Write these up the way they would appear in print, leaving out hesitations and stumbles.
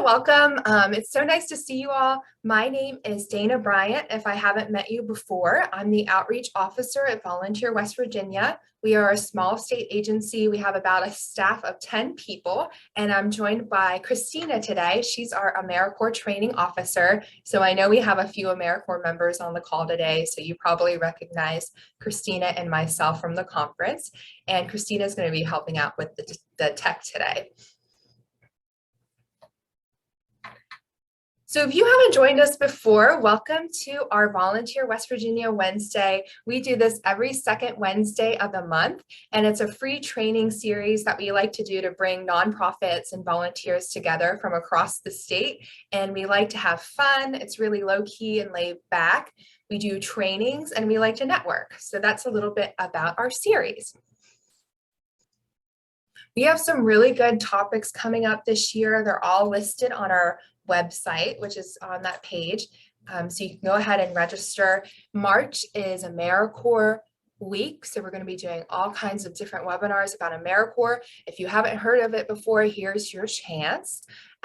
welcome. It's so nice to see you all. My name is Dana Bryant. If I haven't met you before, I'm the Outreach Officer at Volunteer West Virginia. We are a small state agency. We have about a staff of 10 people, and I'm joined by Christina today. She's our AmeriCorps Training Officer. So I know we have a few AmeriCorps members on the call today, so you probably recognize Christina and myself from the conference. And Christina is going to be helping out with the tech today. So if you haven't joined us before, welcome to our Volunteer West Virginia Wednesday. We do this every second Wednesday of the month, and it's a free training series that we like to do to bring nonprofits and volunteers together from across the state. And we like to have fun. It's really low key and laid back. We do trainings and we like to network. So that's a little bit about our series. We have some really good topics coming up this year. They're all listed on our website, which is on that page. So you can go ahead and register. March is AmeriCorps week. So we're going to be doing all kinds of different webinars about AmeriCorps. If you haven't heard of it before, here's your chance.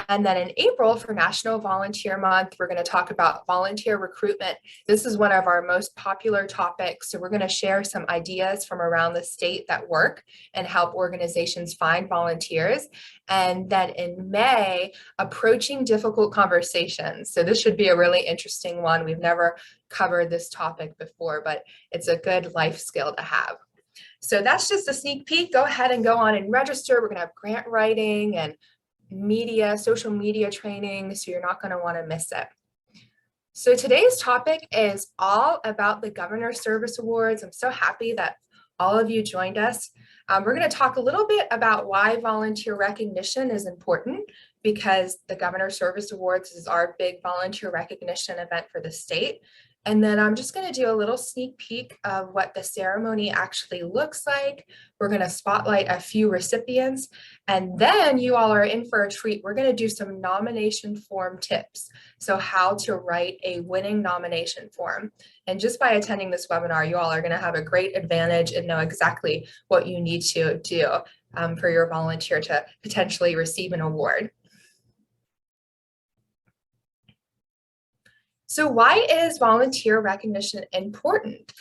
And then in April for National Volunteer Month, we're going to talk about volunteer recruitment. This is one of our most popular topics. So we're going to share some ideas from around the state that work and help organizations find volunteers. And then in May, approaching difficult conversations. So this should be a really interesting one. We've never covered this topic before, but it's a good life skill to have. So that's just a sneak peek. Go ahead and go on and register. We're going to have grant writing and social media training, so you're not going to want to miss it. So today's topic is all about the Governor Service Awards. I'm so happy that all of you joined us. We're going to talk a little bit about why volunteer recognition is important, because the Governor Service Awards is our big volunteer recognition event for the state. And then I'm just going to do a little sneak peek of what the ceremony actually looks like. We're going to spotlight a few recipients, and then you all are in for a treat. We're going to do some nomination form tips. So how to write a winning nomination form. And just by attending this webinar, you all are going to have a great advantage and know exactly what you need to do for your volunteer to potentially receive an award. So why is volunteer recognition important?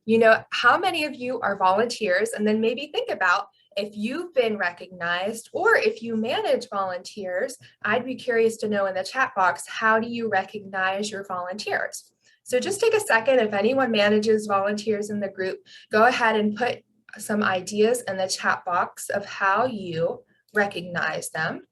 You know, how many of you are volunteers? And then maybe think about if you've been recognized or if you manage volunteers. I'd be curious to know in the chat box, how do you recognize your volunteers? So just take a second. If anyone manages volunteers in the group, go ahead and put some ideas in the chat box of how you recognize them.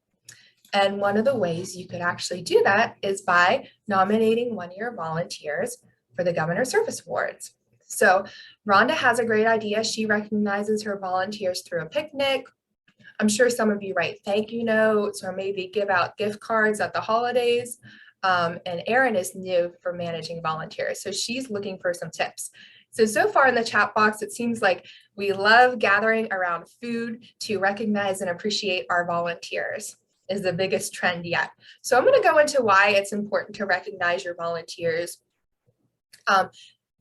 And one of the ways you could actually do that is by nominating one of your volunteers for the Governor Service Awards. So Rhonda has a great idea. She recognizes her volunteers through a picnic. I'm sure some of you write thank you notes or maybe give out gift cards at the holidays. And Erin is new for managing volunteers, so she's looking for some tips. So far in the chat box, it seems like we love gathering around food to recognize and appreciate our volunteers. Is the biggest trend yet. So I'm going to go into why it's important to recognize your volunteers.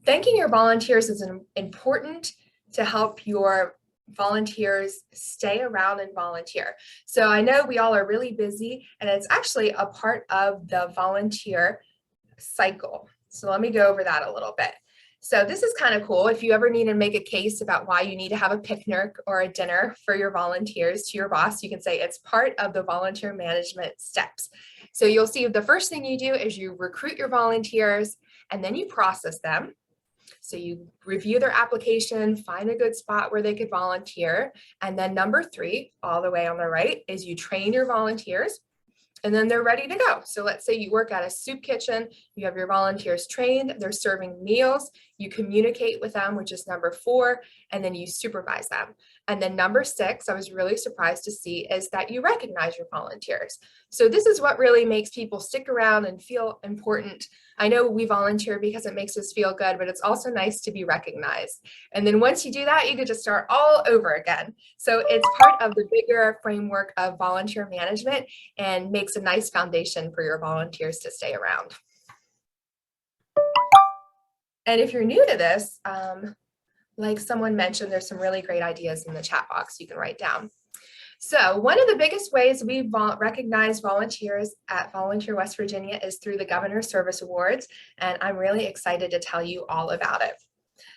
Thanking your volunteers is important to help your volunteers stay around and volunteer. So I know we all are really busy, and it's actually a part of the volunteer cycle. So let me go over that a little bit. So this is kind of cool. If you ever need to make a case about why you need to have a picnic or a dinner for your volunteers to your boss, you can say it's part of the volunteer management steps. So you'll see the first thing you do is you recruit your volunteers and then you process them. So you review their application, find a good spot where they could volunteer. And then number 3, all the way on the right, is you train your volunteers. And then they're ready to go. So let's say you work at a soup kitchen, you have your volunteers trained, they're serving meals, you communicate with them, which is number 4, and then you supervise them. And then number 6, I was really surprised to see, is that you recognize your volunteers. So this is what really makes people stick around and feel important. I know we volunteer because it makes us feel good, but it's also nice to be recognized. And then once you do that, you get to start all over again. So it's part of the bigger framework of volunteer management and makes a nice foundation for your volunteers to stay around. And if you're new to this, like someone mentioned, there's some really great ideas in the chat box you can write down. So one of the biggest ways we recognize volunteers at Volunteer West Virginia is through the Governor's Service Awards, and I'm really excited to tell you all about it.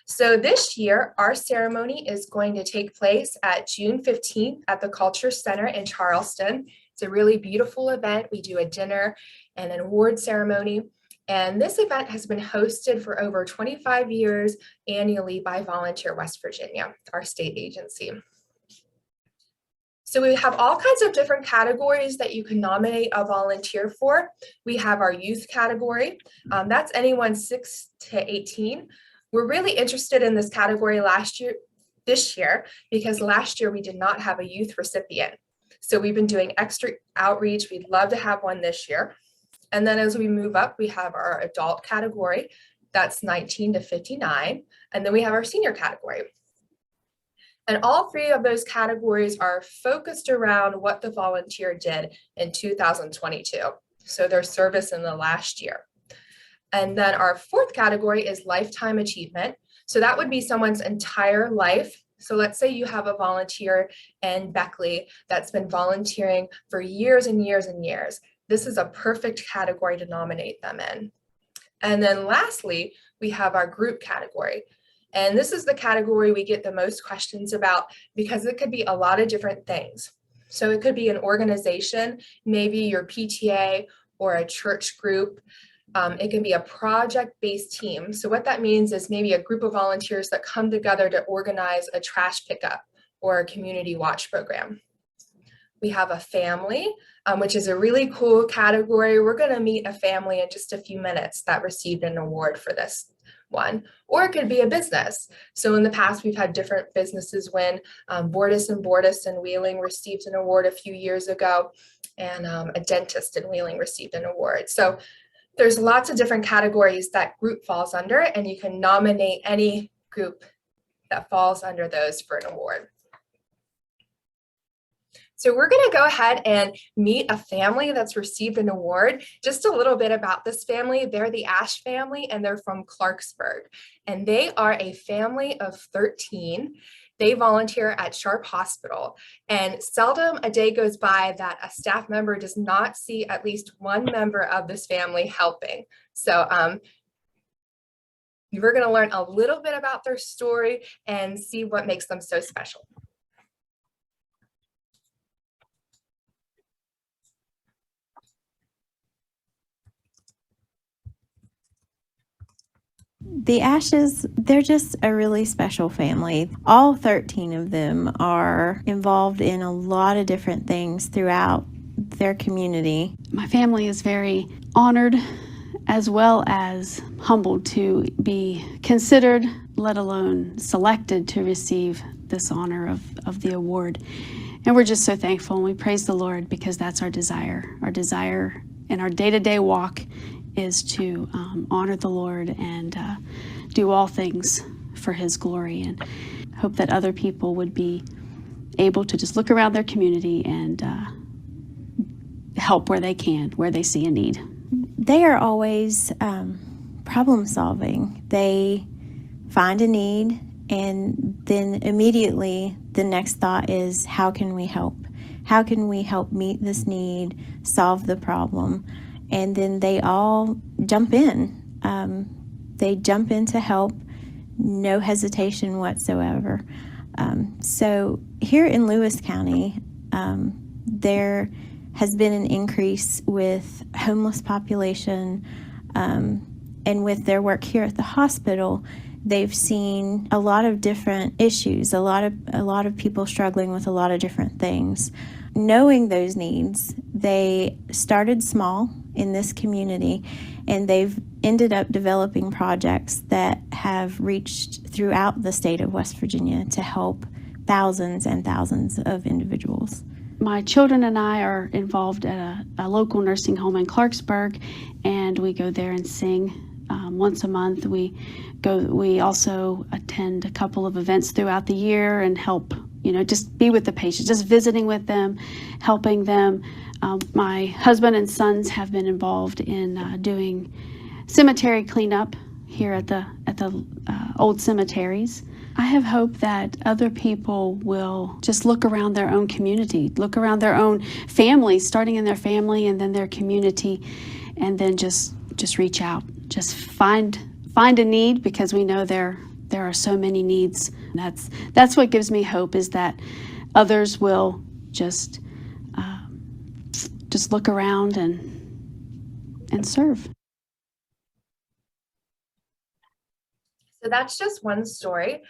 So this year, our ceremony is going to take place at June 15th at the Culture Center in Charleston. It's a really beautiful event. We do a dinner and an award ceremony. And this event has been hosted for over 25 years annually by Volunteer West Virginia, our state agency. So we have all kinds of different categories that you can nominate a volunteer for. We have our youth category. That's anyone 6 to 18. We're really interested in this category this year, because last year we did not have a youth recipient. So we've been doing extra outreach. We'd love to have one this year. And then as we move up, we have our adult category. That's 19 to 59. And then we have our senior category. And all three of those categories are focused around what the volunteer did in 2022. So their service in the last year. And then our fourth category is lifetime achievement. So that would be someone's entire life. So let's say you have a volunteer in Beckley that's been volunteering for years and years and years. This is a perfect category to nominate them in. And then lastly, we have our group category. And this is the category we get the most questions about, because it could be a lot of different things. So it could be an organization, maybe your PTA or a church group. It can be a project-based team. So what that means is maybe a group of volunteers that come together to organize a trash pickup or a community watch program. We have a family, which is a really cool category. We're going to meet a family in just a few minutes that received an award for this one. Or it could be a business. So in the past, we've had different businesses win. Bordis in Wheeling received an award a few years ago, and a dentist in Wheeling received an award. So there's lots of different categories that group falls under, and you can nominate any group that falls under those for an award. So we're going to go ahead and meet a family that's received an award. Just a little bit about this family. They're the Ash family, and they're from Clarksburg. And they are a family of 13. They volunteer at Sharp Hospital, and seldom a day goes by that a staff member does not see at least one member of this family helping. So we're going to learn a little bit about their story and see what makes them so special. The Ashes, they're just a really special family. All 13 of them are involved in a lot of different things throughout their community. My family is very honored as well as humbled to be considered, let alone selected to receive this honor of the award. And we're just so thankful, and we praise the Lord, because that's our desire. Our desire in our day-to-day walk is to honor the Lord and do all things for His glory, and hope that other people would be able to just look around their community and help where they can, where they see a need. They are always problem solving. They find a need, and then immediately the next thought is, how can we help? How can we help meet this need, solve the problem? And then they all jump in. They jump in to help, no hesitation whatsoever. So here in Lewis County, there has been an increase with homeless population, and with their work here at the hospital, they've seen a lot of different issues, a lot of people struggling with a lot of different things. Knowing those needs, they started small in this community, and they've ended up developing projects that have reached throughout the state of West Virginia to help thousands and thousands of individuals. My children and I are involved at a local nursing home in Clarksburg, and we go there and sing once a month. We also attend a couple of events throughout the year and help, just be with the patients, just visiting with them, helping them. My husband and sons have been involved in doing cemetery cleanup here at the old cemeteries. I have hope that other people will just look around their own community, look around their own family, starting in their family and then their community, and then just reach out, just find a need, because we know there are so many needs. That's what gives me hope, is that others will just look around and serve. So that's just one story.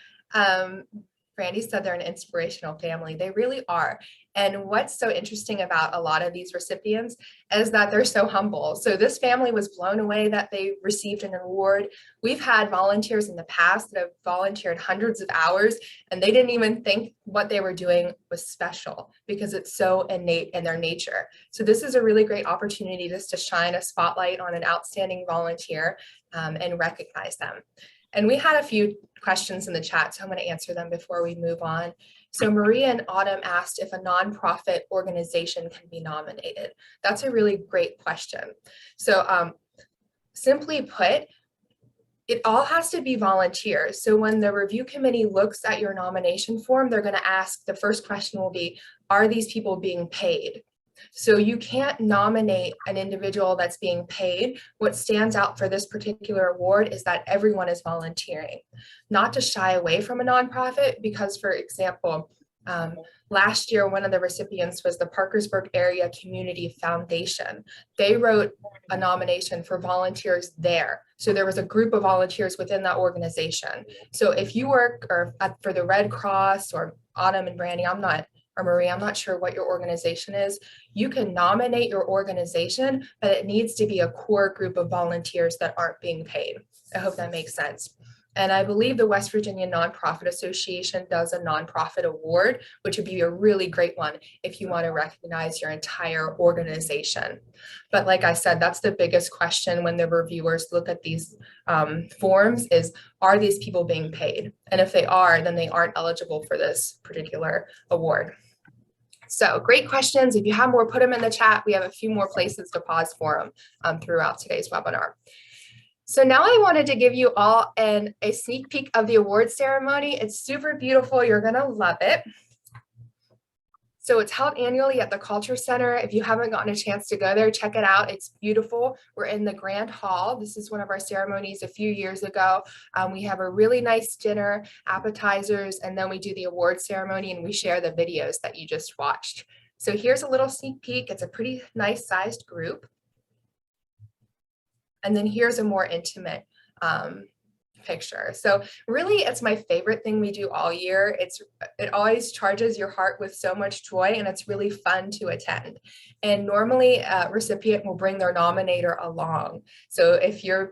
Brandy said they're an inspirational family. They really are. And what's so interesting about a lot of these recipients is that they're so humble. So this family was blown away that they received an award. We've had volunteers in the past that have volunteered hundreds of hours, and they didn't even think what they were doing was special because it's so innate in their nature. So this is a really great opportunity just to shine a spotlight on an outstanding volunteer and recognize them. And we had a few questions in the chat, so I'm going to answer them before we move on. So Maria and Autumn asked if a nonprofit organization can be nominated. That's a really great question. So simply put, it all has to be volunteers. So when the review committee looks at your nomination form, they're going to ask, the first question will be, are these people being paid? So you can't nominate an individual that's being paid. What stands out for this particular award is that everyone is volunteering. Not to shy away from a nonprofit, because, for example, last year, one of the recipients was the Parkersburg Area Community Foundation. They wrote a nomination for volunteers there. So there was a group of volunteers within that organization. So if you work for the Red Cross, or Autumn and Brandy, or Marie, I'm not sure what your organization is, you can nominate your organization, but it needs to be a core group of volunteers that aren't being paid. I hope that makes sense. And I believe the West Virginia Nonprofit Association does a nonprofit award, which would be a really great one if you want to recognize your entire organization. But like I said, that's the biggest question when the reviewers look at these forms is, are these people being paid? And if they are, then they aren't eligible for this particular award. So great questions. If you have more, put them in the chat. We have a few more places to pause for them throughout today's webinar. So now I wanted to give you all a sneak peek of the award ceremony. It's super beautiful. You're going to love it. So it's held annually at the Culture Center. If you haven't gotten a chance to go there, check it out. It's beautiful. We're in the Grand Hall. This is one of our ceremonies a few years ago. We have a really nice dinner, appetizers, and then we do the award ceremony and we share the videos that you just watched. So here's a little sneak peek. It's a pretty nice sized group. And then here's a more intimate picture. So really, it's my favorite thing we do all year. It always charges your heart with so much joy, and it's really fun to attend. And normally a recipient will bring their nominator along. So if your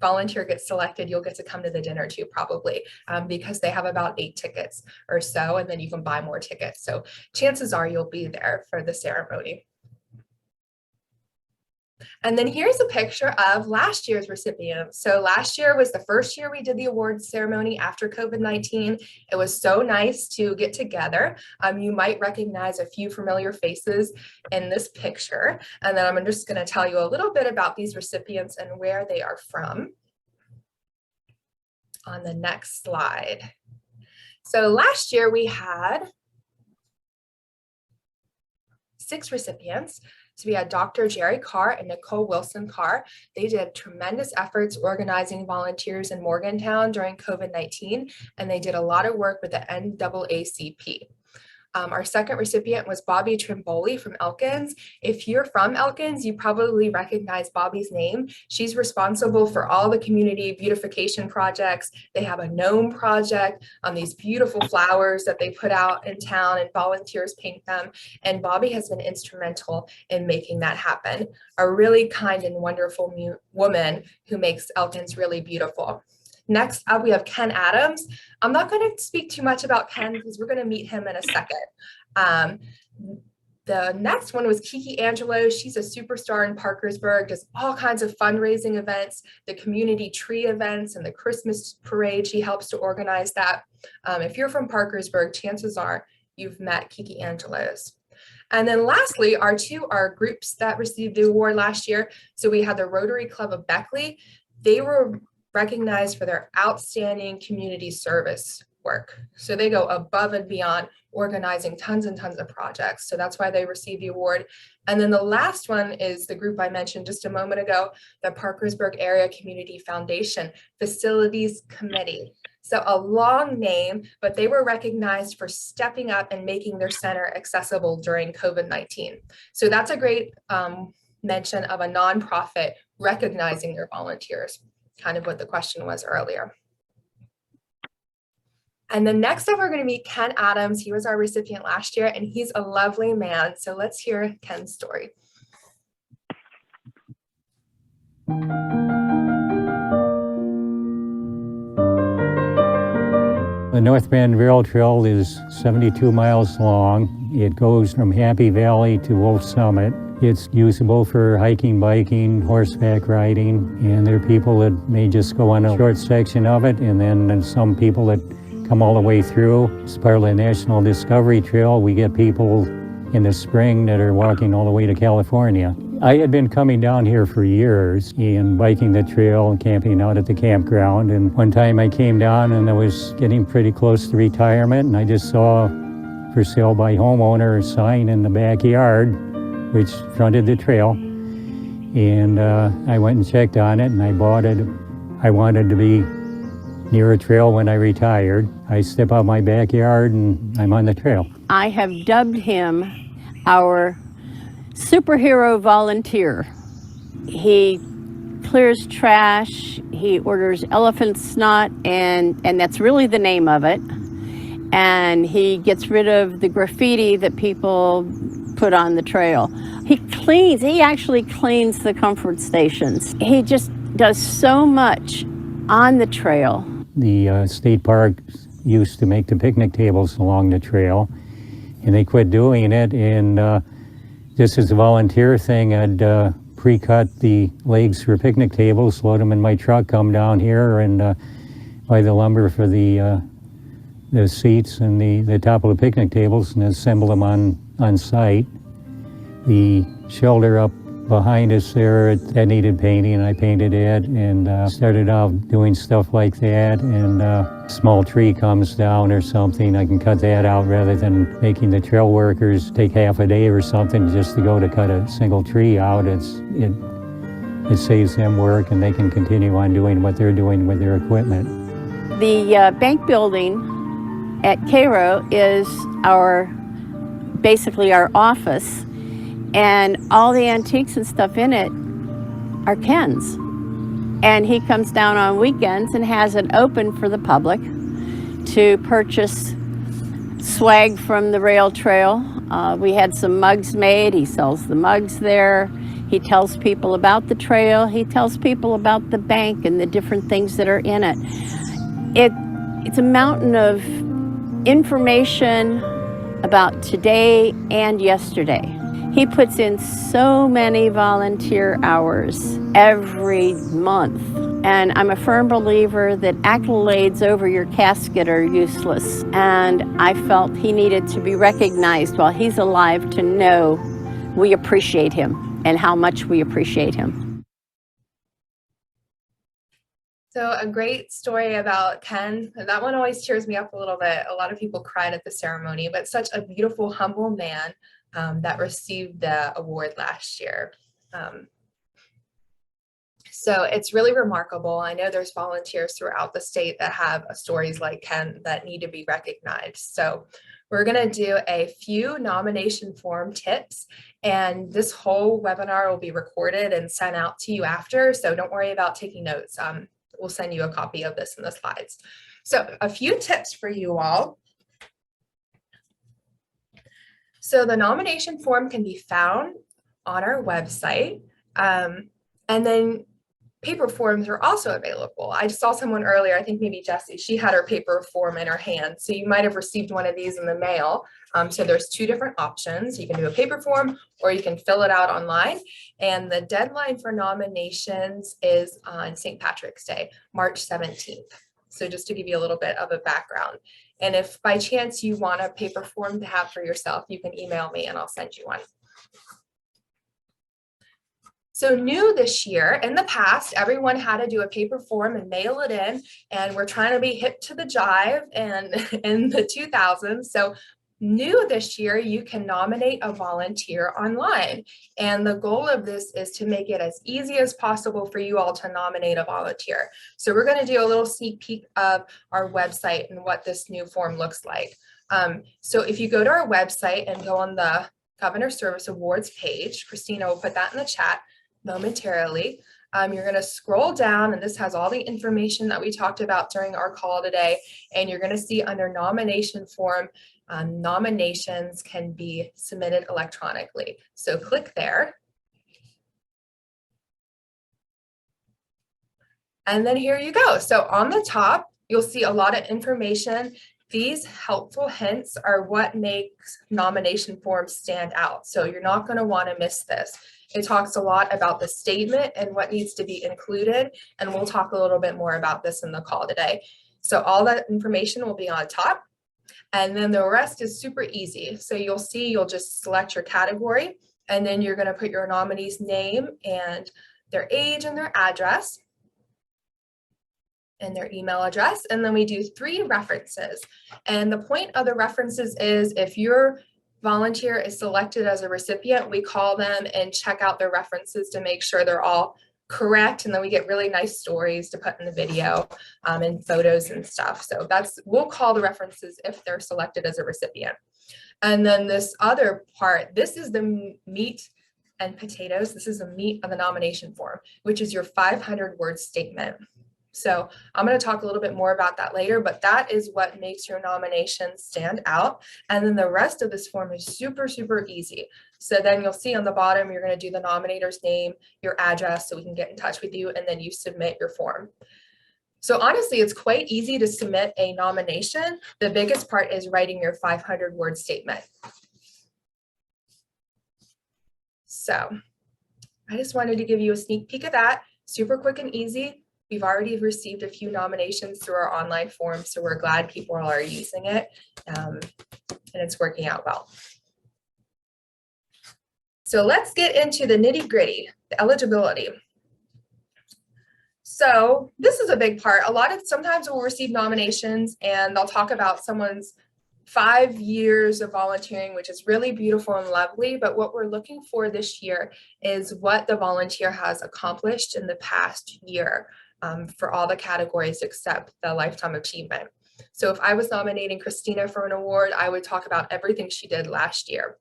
volunteer gets selected, you'll get to come to the dinner too, probably, because they have about 8 tickets or so, and then you can buy more tickets. So chances are you'll be there for the ceremony. And then here's a picture of last year's recipient. So last year was the first year we did the awards ceremony after COVID-19. It was so nice to get together. You might recognize a few familiar faces in this picture. And then I'm just going to tell you a little bit about these recipients and where they are from on the next slide. So last year we had 6 recipients. So we had Dr. Jerry Carr and Nicole Wilson Carr. They did tremendous efforts organizing volunteers in Morgantown during COVID-19, and they did a lot of work with the NAACP. Our second recipient was Bobby Trimboli from Elkins. If you're from Elkins, you probably recognize Bobby's name. She's responsible for all the community beautification projects. They have a gnome project, these beautiful flowers that they put out in town and volunteers paint them. And Bobby has been instrumental in making that happen. A really kind and wonderful woman who makes Elkins really beautiful. Next up, we have Ken Adams. I'm not going to speak too much about Ken because we're going to meet him in a second. The next one was Kiki Angelo. She's a superstar in Parkersburg, does all kinds of fundraising events, the community tree events and the Christmas parade. She helps to organize that. If you're from Parkersburg, chances are you've met Kiki Angelos. And then lastly, our groups that received the award last year. So we had the Rotary Club of Beckley. They were recognized for their outstanding community service work. So they go above and beyond, organizing tons and tons of projects. So that's why they receive the award. And then the last one is the group I mentioned just a moment ago, the Parkersburg Area Community Foundation Facilities Committee. So a long name, but they were recognized for stepping up and making their center accessible during COVID-19. So that's a great mention of a nonprofit recognizing their volunteers, kind of what the question was earlier. And then next up, we're going to meet Ken Adams. He was our recipient last year, and he's a lovely man. So let's hear Ken's story. The North Bend Rail Trail is 72 miles long. It goes from Happy Valley to Wolf Summit. It's usable for hiking, biking, horseback riding, and there are people that may just go on a short section of it, and then some people that come all the way through. It's part of the National Discovery Trail. We get people in the spring that are walking all the way to California. I had been coming down here for years and biking the trail and camping out at the campground. And one time I came down and I was getting pretty close to retirement, and I just saw for sale by homeowner sign in the backyard, which fronted the trail. And I went and checked on it and I bought it. I wanted to be near a trail when I retired. I step out my backyard and I'm on the trail. I have dubbed him our superhero volunteer. He clears trash, he orders elephant snot, and that's really the name of it. And he gets rid of the graffiti that people put on the trail. He actually cleans the comfort stations. He just does so much on the trail. The state park used to make the picnic tables along the trail, and they quit doing it. And just as a volunteer thing, I'd pre-cut the legs for picnic tables, load them in my truck, come down here and buy the lumber for the seats and the top of the picnic tables and assemble them on site. The shelter up behind us there, that needed painting, and I painted it and started out doing stuff like that. And a small tree comes down or something, I can cut that out rather than making the trail workers take half a day or something just to go to cut a single tree out. It saves them work, and they can continue on doing what they're doing with their equipment. The bank building at Cairo is basically our office. And all the antiques and stuff in it are Ken's. And he comes down on weekends and has it open for the public to purchase swag from the rail trail. We had some mugs made. He sells the mugs there. He tells people about the trail. He tells people about the bank and the different things that are in it. It's a mountain of information about today and yesterday. He puts in so many volunteer hours every month. And I'm a firm believer that accolades over your casket are useless. And I felt he needed to be recognized while he's alive to know we appreciate him and how much we appreciate him. So a great story about Ken. That one always tears me up a little bit. A lot of people cried at the ceremony, but such a beautiful, humble man that received the award last year. So it's really remarkable. I know there's volunteers throughout the state that have stories like Ken that need to be recognized. So we're going to do a few nomination form tips, and this whole webinar will be recorded and sent out to you after. So don't worry about taking notes. We'll send you a copy of this in the slides. So a few tips for you all. So the nomination form can be found on our website, and then paper forms are also available. I just saw someone earlier, I think maybe Jessie, she had her paper form in her hand. So you might have received one of these in the mail. So there's two different options. You can do a paper form or you can fill it out online. And the deadline for nominations is on St. Patrick's Day, March 17th. So just to give you a little bit of a background. And if by chance you want a paper form to have for yourself, you can email me and I'll send you one. So new this year, in the past, everyone had to do a paper form and mail it in, and we're trying to be hip to the jive and in the 2000s. So new this year, you can nominate a volunteer online. And the goal of this is to make it as easy as possible for you all to nominate a volunteer. So we're going to do a little sneak peek of our website and what this new form looks like. So if you go to our website and go on the Governor Service Awards page, Christina will put that in the chat momentarily. You're going to scroll down, and this has all the information that we talked about during our call today. And you're going to see under nomination form, nominations can be submitted electronically. So click there. And then here you go. So on the top, you'll see a lot of information. These helpful hints are what makes nomination forms stand out. So you're not going to want to miss this. It talks a lot about the statement and what needs to be included. And we'll talk a little bit more about this in the call today. So all that information will be on top. And then the rest is super easy. So you'll see, you'll just select your category, and then you're going to put your nominee's name and their age and their address and their email address. And then we do 3 references. And the point of the references is if your volunteer is selected as a recipient, we call them and check out their references to make sure they're all correct. And then we get really nice stories to put in the video and photos and stuff. So we'll call the references if they're selected as a recipient. And then this other part, this is the meat and potatoes. This is the meat of the nomination form, which is your 500-word statement. So I'm going to talk a little bit more about that later, but that is what makes your nomination stand out. And then the rest of this form is super, super easy. So then you'll see on the bottom, you're going to do the nominator's name, your address, so we can get in touch with you, and then you submit your form. So honestly, it's quite easy to submit a nomination. The biggest part is writing your 500-word statement. So I just wanted to give you a sneak peek of that. Super quick and easy. We've already received a few nominations through our online form, so we're glad people are using it, and it's working out well. So let's get into the nitty-gritty, the eligibility. So this is a big part. Sometimes we'll receive nominations and they'll talk about someone's 5 years of volunteering, which is really beautiful and lovely. But what we're looking for this year is what the volunteer has accomplished in the past year. For all the categories except the lifetime achievement. So if I was nominating Christina for an award, I would talk about everything she did last year.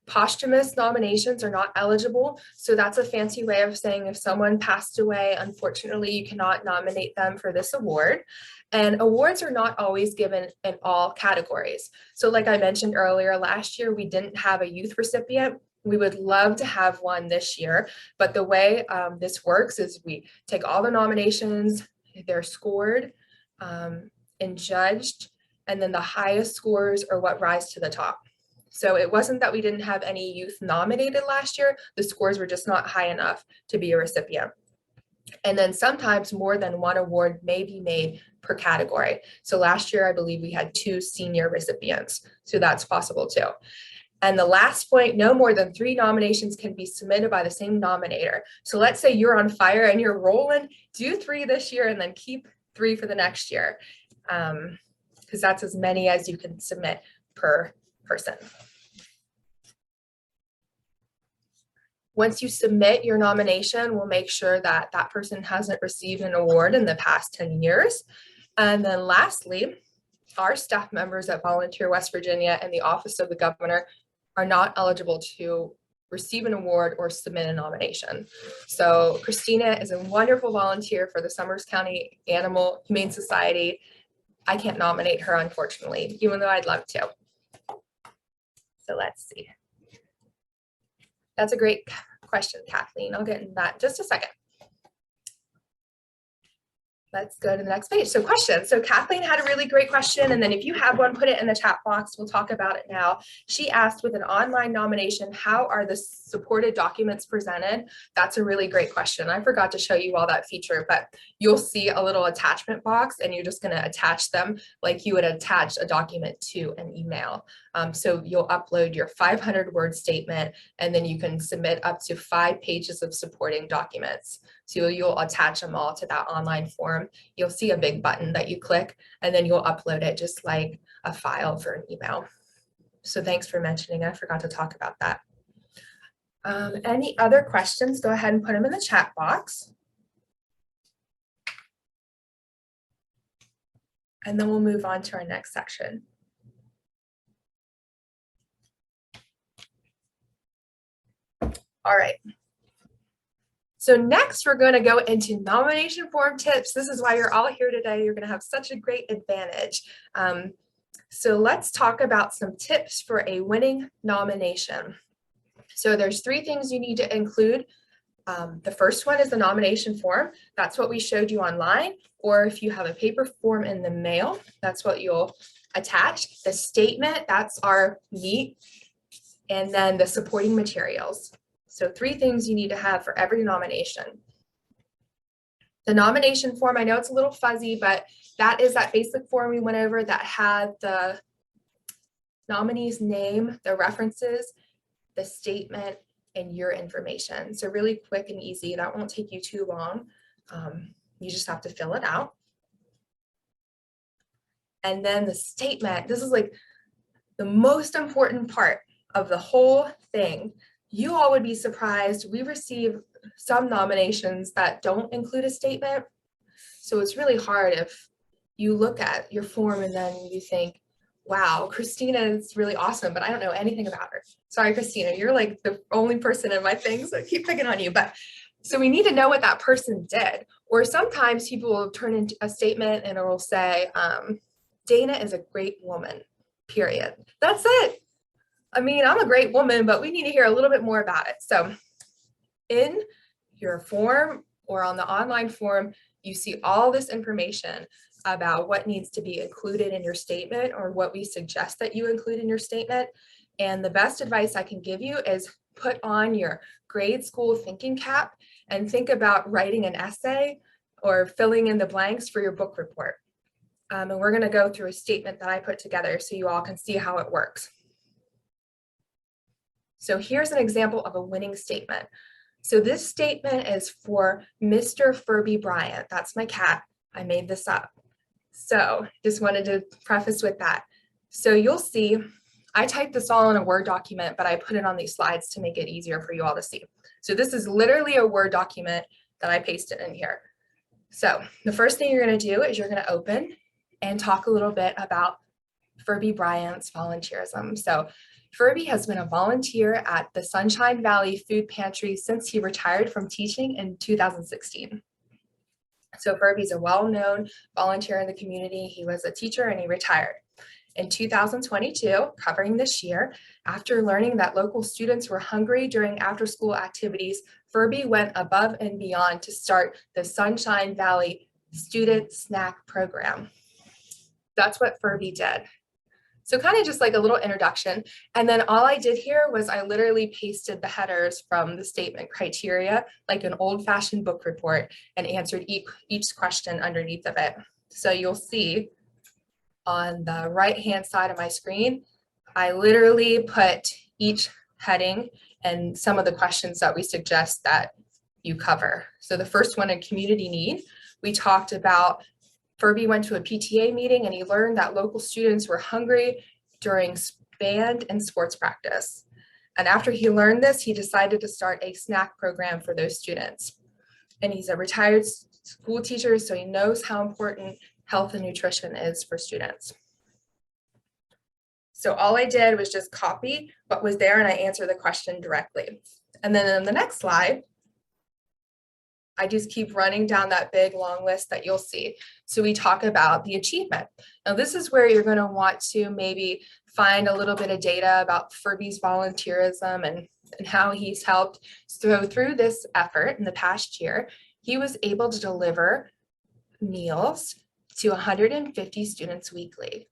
Posthumous nominations are not eligible. So that's a fancy way of saying if someone passed away, unfortunately, you cannot nominate them for this award. And awards are not always given in all categories. So like I mentioned earlier, last year, we didn't have a youth recipient. We would love to have one this year, but the way this works is we take all the nominations, they're scored and judged, and then the highest scores are what rise to the top. So it wasn't that we didn't have any youth nominated last year, the scores were just not high enough to be a recipient. And then sometimes more than one award may be made per category. So last year, I believe we had 2 senior recipients, so that's possible too. And the last point, no more than 3 nominations can be submitted by the same nominator. So let's say you're on fire and you're rolling, do 3 this year and then keep 3 for the next year, because that's as many as you can submit per person. Once you submit your nomination, we'll make sure that that person hasn't received an award in the past 10 years. And then lastly, our staff members at Volunteer West Virginia and the Office of the Governor are not eligible to receive an award or submit a nomination. So Christina is a wonderful volunteer for the Summers County Animal Humane Society. I can't nominate her, unfortunately, even though I'd love to. So let's see. That's a great question, Kathleen. I'll get into that in just a second. let's go to the next page. So questions. So Kathleen had a really great question. And then if you have one, put it in the chat box. We'll talk about it now. She asked, with an online nomination, how are the supported documents presented? That's a really great question. I forgot to show you all that feature, but you'll see a little attachment box and you're just going to attach them like you would attach a document to an email. So you'll upload your 500-word statement, and then you can submit up to 5 pages of supporting documents. So you'll attach them all to that online form. You'll see a big button that you click, and then you'll upload it just like a file for an email. So thanks for mentioning. I forgot to talk about that. Any other questions? Go ahead and put them in the chat box. And then we'll move on to our next section. All right. So next, we're going to go into nomination form tips. This is why you're all here today. You're going to have such a great advantage. So let's talk about some tips for a winning nomination. So there's 3 things you need to include. The first one is the nomination form. That's what we showed you online, or if you have a paper form in the mail, that's what you'll attach. The statement, that's our meat, and then the supporting materials. So 3 things you need to have for every nomination. The nomination form, I know it's a little fuzzy, but that is that basic form we went over that had the nominee's name, the references, the statement, and your information. So really quick and easy. That won't take you too long. You just have to fill it out. And then the statement, this is like the most important part of the whole thing. You all would be surprised. We receive some nominations that don't include a statement. So it's really hard if you look at your form and then you think, wow, Christina is really awesome, but I don't know anything about her. Sorry, Christina, you're like the only person in my thing, so I keep picking on you. But so we need to know what that person did. Or sometimes people will turn into a statement and it will say, Dana is a great woman, period. That's it. I mean, I'm a great woman, but we need to hear a little bit more about it. So in your form or on the online form, you see all this information about what needs to be included in your statement or what we suggest that you include in your statement. And the best advice I can give you is put on your grade school thinking cap and think about writing an essay or filling in the blanks for your book report. And we're going to go through a statement that I put together so you all can see how it works. So here's an example of a winning statement. So this statement is for Mr. Furby Bryant. That's my cat. I made this up. So just wanted to preface with that. So you'll see, I typed this all in a Word document, but I put it on these slides to make it easier for you all to see. So this is literally a Word document that I pasted in here. So the first thing you're going to do is you're going to open and talk a little bit about Furby Bryant's volunteerism. So Furby has been a volunteer at the Sunshine Valley Food Pantry since he retired from teaching in 2016. So Furby's a well-known volunteer in the community. He was a teacher and he retired. In 2022, covering this year, after learning that local students were hungry during after-school activities, Furby went above and beyond to start the Sunshine Valley Student Snack Program. That's what Furby did. So kind of just like a little introduction. And then all I did here was I literally pasted the headers from the statement criteria, like an old-fashioned book report, and answered each question underneath of it. So you'll see on the right-hand side of my screen, I literally put each heading and some of the questions that we suggest that you cover. So the first one, a community need. We talked about Furby went to a PTA meeting and he learned that local students were hungry during band and sports practice. And after he learned this, he decided to start a snack program for those students. And he's a retired school teacher, so he knows how important health and nutrition is for students. So all I did was just copy what was there and I answered the question directly. And then in the next slide, I just keep running down that big long list that you'll see. So we talk about the achievement. Now this is where you're going to want to maybe find a little bit of data about Furby's volunteerism and how he's helped. So through this effort in the past year, he was able to deliver meals to 150 students weekly.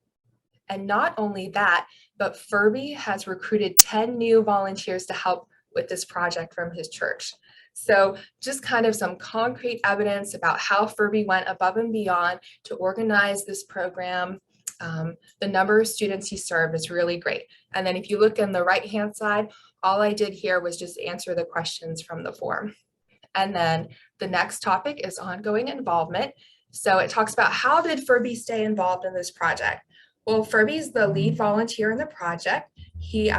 And not only that, but Furby has recruited 10 new volunteers to help with this project from his church. So just kind of some concrete evidence about how Furby went above and beyond to organize this program. The number of students he served is really great. And then if you look on the right-hand side, all I did here was just answer the questions from the form. And then the next topic is ongoing involvement. So it talks about how did Furby stay involved in this project? Well, Furby's the lead volunteer in the project. He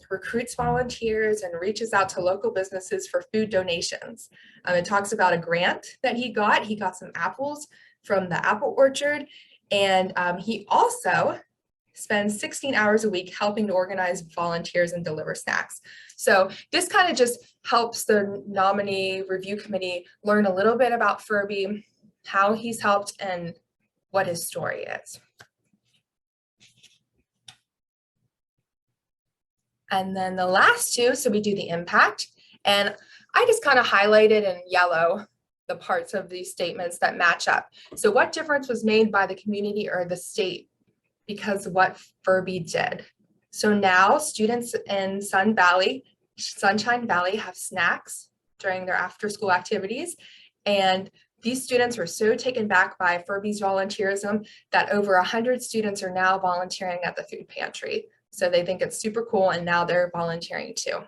recruits volunteers and reaches out to local businesses for food donations. It talks about a grant that he got. He got some apples from the apple orchard, and he also spends 16 hours a week helping to organize volunteers and deliver snacks. So this kind of just helps the nominee review committee learn a little bit about Furby, how he's helped, and what his story is. And then the last two, so we do the impact, and I just kind of highlighted in yellow the parts of these statements that match up. So what difference was made by the community or the state because of what Furby did? So now students in Sunshine Valley have snacks during their after-school activities, and these students were so taken back by Furby's volunteerism that over 100 students are now volunteering at the food pantry. So they think it's super cool, and now they're volunteering too.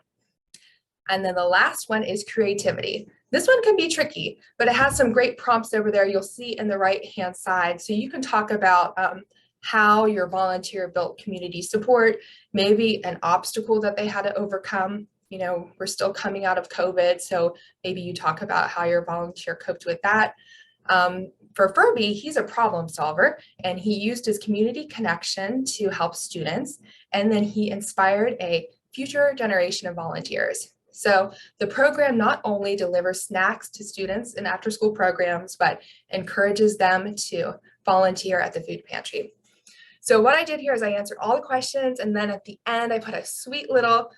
And then the last one is creativity. This one can be tricky, but it has some great prompts over there you'll see in the right-hand side. So you can talk about how your volunteer built community support, maybe an obstacle that they had to overcome. You know, we're still coming out of COVID, so maybe you talk about how your volunteer coped with that. For Furby, he's a problem solver, and he used his community connection to help students, and then he inspired a future generation of volunteers. So the program not only delivers snacks to students in after-school programs, but encourages them to volunteer at the food pantry. So what I did here is I answered all the questions, and then at the end, I put a sweet little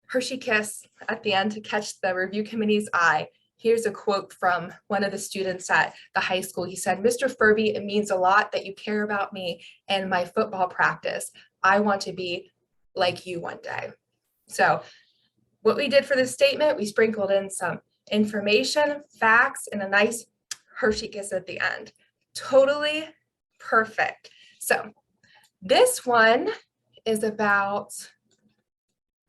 Hershey kiss at the end to catch the review committee's eye. Here's a quote from one of the students at the high school. He said, "Mr. Furby, it means a lot that you care about me and my football practice. I want to be like you one day." So what we did for this statement, we sprinkled in some information, facts, and a nice Hershey kiss at the end. Totally perfect. So this one is about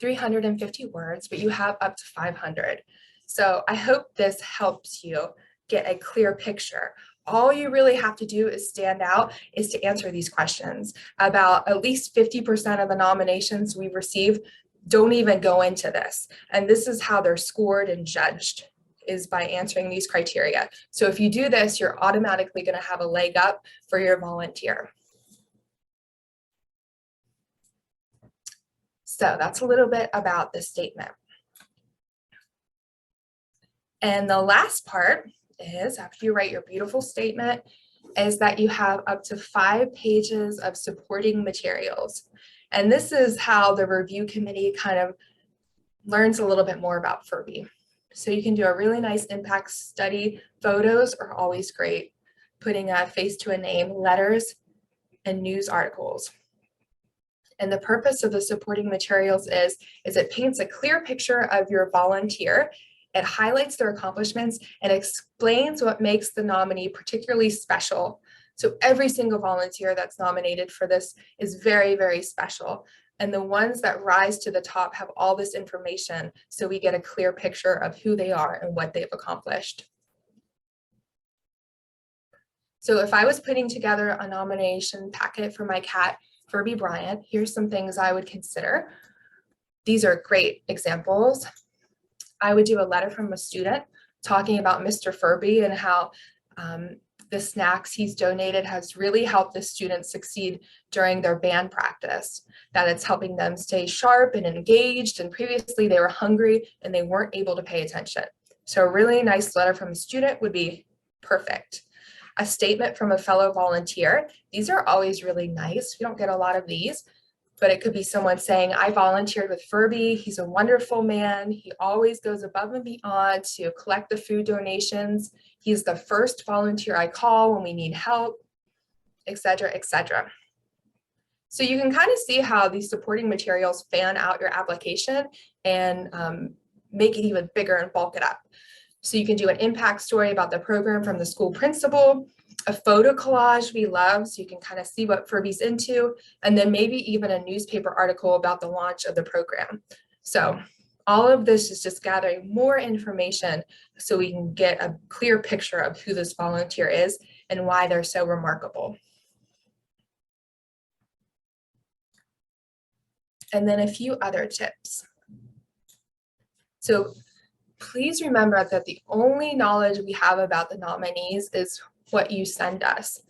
350 words, but you have up to 500. So I hope this helps you get a clear picture. All you really have to do is stand out is to answer these questions. About at least 50% of the nominations we've received don't even go into this. And this is how they're scored and judged, is by answering these criteria. So if you do this, you're automatically going to have a leg up for your volunteer. So that's a little bit about the statement. And the last part is, after you write your beautiful statement, is that you have up to 5 pages of supporting materials. And this is how the review committee kind of learns a little bit more about Furby. So you can do a really nice impact study. Photos are always great. Putting a face to a name, letters, and news articles. And the purpose of the supporting materials is it paints a clear picture of your volunteer. It highlights their accomplishments and explains what makes the nominee particularly special. So every single volunteer that's nominated for this is very, very special. And the ones that rise to the top have all this information, so we get a clear picture of who they are and what they've accomplished. So if I was putting together a nomination packet for my cat, Furby Bryant, here's some things I would consider. These are great examples. I would do a letter from a student talking about Mr. Furby and how the snacks he's donated has really helped the students succeed during their band practice, that it's helping them stay sharp and engaged, and previously they were hungry and they weren't able to pay attention. So a really nice letter from a student would be perfect. A statement from a fellow volunteer. These are always really nice. We don't get a lot of these. but it could be someone saying, I volunteered with Furby. He's a wonderful man. He always goes above and beyond to collect the food donations. He's the first volunteer I call when we need help, etc., etc. So you can kind of see how these supporting materials fan out your application and make it even bigger and bulk it up. So you can do an impact story about the program from the school principal, a photo collage we love, so you can kind of see what Furby's into, and then maybe even a newspaper article about the launch of the program. So all of this is just gathering more information so we can get a clear picture of who this volunteer is and why they're so remarkable. And then a few other tips. So please remember that the only knowledge we have about the nominees is what you send us.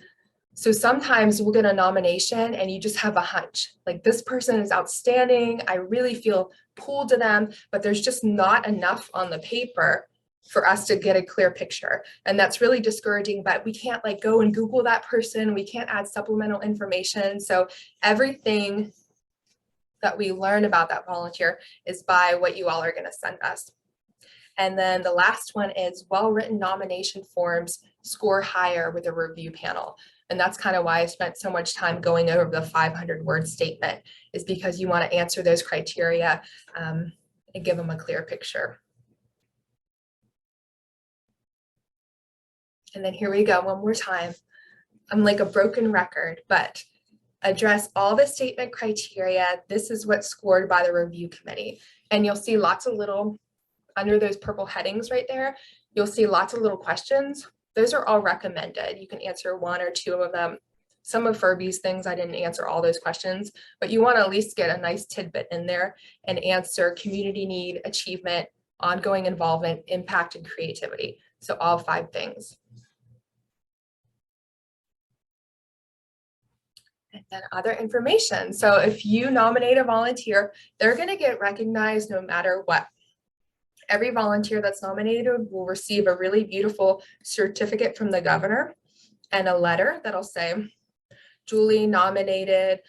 So sometimes we'll get a nomination and you just have a hunch, like this person is outstanding, I really feel pulled to them, but there's just not enough on the paper for us to get a clear picture. And that's really discouraging, but we can't like go and Google that person, we can't add supplemental information. So everything that we learn about that volunteer is by what you all are going to send us. And then the last one is well-written nomination forms score higher with a review panel. And that's kind of why I spent so much time going over the 500-word statement, is because you want to answer those criteria and give them a clear picture. And then here we go, one more time. I'm like a broken record, but address all the statement criteria. This is what's scored by the review committee. And you'll see lots of little, under those purple headings right there, you'll see lots of little questions. Those are all recommended. You can answer one or two of them. Some of Furby's things, I didn't answer all those questions, but you want to at least get a nice tidbit in there and answer community need, achievement, ongoing involvement, impact, and creativity. So all 5 things. And then other information. So if you nominate a volunteer, they're going to get recognized no matter what. Every volunteer that's nominated will receive a really beautiful certificate from the governor and a letter that'll say, Julie nominated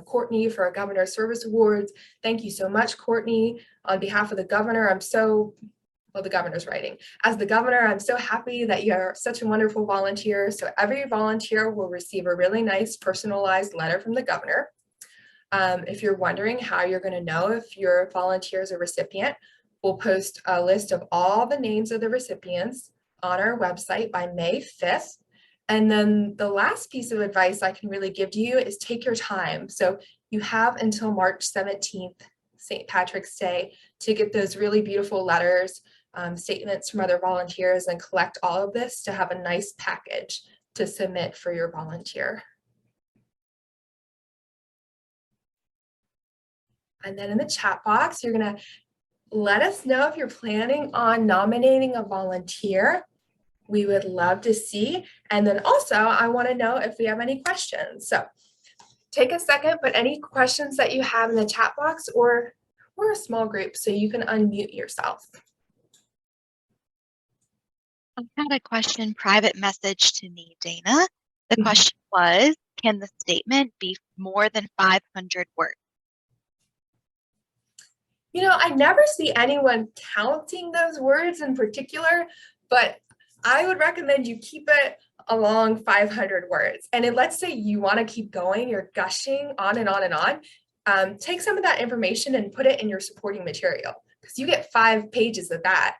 Courtney for a Governor Service Awards. Thank you so much, Courtney. On behalf of the governor, the governor's writing. As the governor, I'm so happy that you're such a wonderful volunteer. So every volunteer will receive a really nice personalized letter from the governor. If you're wondering how you're going to know if your volunteer is a recipient, we'll post a list of all the names of the recipients on our website by May 5th. And then the last piece of advice I can really give to you is take your time. So you have until March 17th, St. Patrick's Day, to get those really beautiful letters, statements from other volunteers, and collect all of this to have a nice package to submit for your volunteer. And then in the chat box, you're going to let us know if you're planning on nominating a volunteer. We would love to see. And then also, I want to know if we have any questions. So take a second, put any questions that you have in the chat box, or we're a small group, so you can unmute yourself. I had a question private message to me, Dana. The question was, can the statement be more than 500 words? You know, I never see anyone counting those words in particular, but I would recommend you keep it along 500 words. And then let's say you want to keep going, you're gushing on and on and on. Take some of that information and put it in your supporting material, because you get 5 pages of that.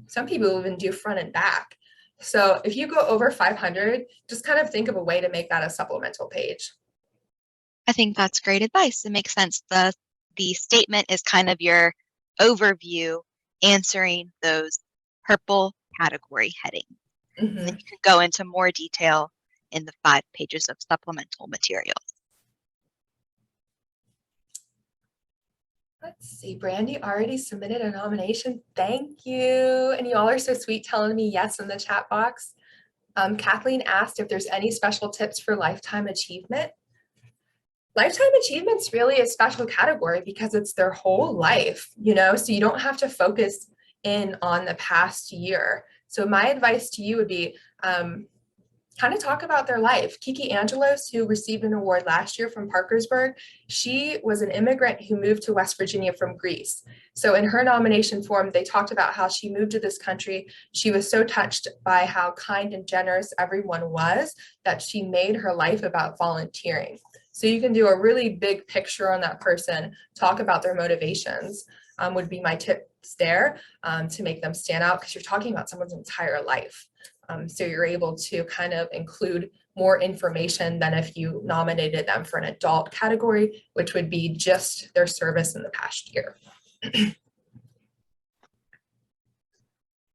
Some people even do front and back. So if you go over 500, just kind of think of a way to make that a supplemental page. I think that's great advice. It makes sense. The statement is kind of your overview, answering those purple category headings. And then you can go into more detail in the 5 pages of supplemental materials. Let's see, Brandy already submitted a nomination. Thank you. And you all are so sweet telling me yes in the chat box. Kathleen asked if there's any special tips for lifetime achievement. Lifetime achievement's really a special category because it's their whole life, you know, so you don't have to focus in on the past year. So my advice to you would be kind of talk about their life. Kiki Angelos, who received an award last year from Parkersburg, she was an immigrant who moved to West Virginia from Greece. So in her nomination form, they talked about how she moved to this country. She was so touched by how kind and generous everyone was that she made her life about volunteering. So you can do a really big picture on that person, talk about their motivations, would be my tips there, to make them stand out, because you're talking about someone's entire life. So you're able to kind of include more information than if you nominated them for an adult category, which would be just their service in the past year.